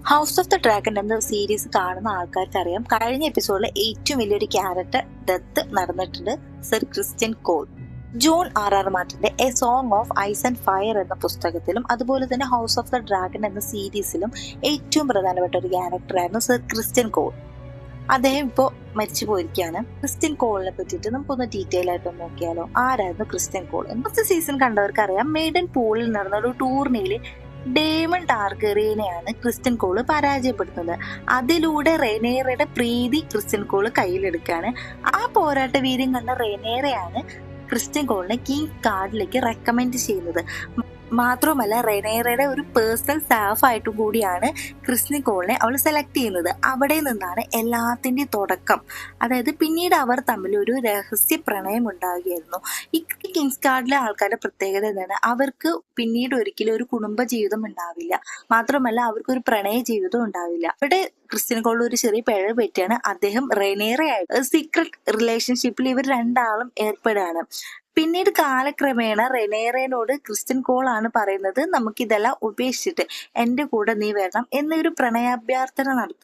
House of the Dragon എന്ന series കാണുന്ന ആൾക്കാർക്ക് അറിയാം, കഴിഞ്ഞ എപ്പിസോഡിൽ ഏറ്റവും വലിയൊരു ക്യാരക്ടർ ഡെത്ത് നടന്നിട്ടുണ്ട്, Ser Criston Cole. John R മാർട്ടിന്റെ a song of ice and fire എന്ന പുസ്തകത്തിലും അതുപോലെ തന്നെ ഹൗസ് ഓഫ് ദ ഡ്രാഗൺ എന്ന സീരീസിലും ഏറ്റവും പ്രധാനപ്പെട്ട ഒരു ക്യാരക്ടറായിരുന്നു സർ ക്രിസ്ത്യൻ കോൾ. അദ്ദേഹം ഇപ്പോൾ മരിച്ചു പോയിരിക്കുകയാണ്. ക്രിസ്ത്യൻ കോളിനെ പറ്റിയിട്ട് നമുക്കൊന്ന് ഡീറ്റെയിൽ ആയിട്ട് നോക്കിയാലോ. ആരായിരുന്നു ക്രിസ്ത്യൻ കോൾ? ഫസ്റ്റ് സീസൺ കണ്ടവർക്ക് അറിയാം, മെയ്ഡൻ പൂളിൽ നടന്ന ഒരു ടൂർണിയിൽ ഡേമൺ ടാർഗറിയനെയാണ് ക്രിസ്ത്യൻ കോള് പരാജയപ്പെടുത്തുന്നത്. അതിലൂടെ റെനേറയുടെ പ്രീതി ക്രിസ്ത്യൻ കോള് കയ്യിലെടുക്കുകയാണ്. ആ പോരാട്ട വീര്യം കണ്ട റെനേറയാണ് ക്രിസ്ത്യൻ കോളിനെ കിങ് കാർഡിലേക്ക് റെക്കമെൻഡ് ചെയ്യുന്നത്. മാത്രമല്ല റെനേറയുടെ ഒരു പേഴ്സണൽ സ്റ്റാഫ് ആയിട്ടും കൂടിയാണ് ക്രിസ്ത്യൻ കോളിനെ അവൾ സെലക്ട് ചെയ്യുന്നത്. അവിടെ നിന്നാണ് എല്ലാത്തിൻ്റെയും തുടക്കം. അതായത് പിന്നീട് അവർ തമ്മിൽ ഒരു രഹസ്യ പ്രണയം ഉണ്ടാകുകയായിരുന്നു. ഈ കിങ്സ് കാർഡിലെ ആൾക്കാരുടെ പ്രത്യേകത എന്താണ്? അവർക്ക് പിന്നീട് ഒരിക്കലും ഒരു കുടുംബ ജീവിതം ഉണ്ടാവില്ല, മാത്രമല്ല അവർക്കൊരു പ്രണയ ജീവിതം ഉണ്ടാവില്ല. അവിടെ ക്രിസ്ത്യൻ കോളിൽ ഒരു ചെറിയ പിഴവ് പറ്റിയാണ് അദ്ദേഹം റെനേറയായിട്ട് സീക്രട്ട് റിലേഷൻഷിപ്പിൽ ഇവർ രണ്ടാളും ഏർപ്പെടുകയാണ്. പിന്നീട് കാലക്രമേണ റെനേറയോട് ക്രിസ്ത്യൻ കോൾ ആണ് പറയുന്നത്, നമുക്കിതെല്ലാം ഉപേക്ഷിച്ചിട്ട് എൻ്റെ കൂടെ നീ വരണം എന്നൊരു പ്രണയാഭ്യർത്ഥന നടത്തും.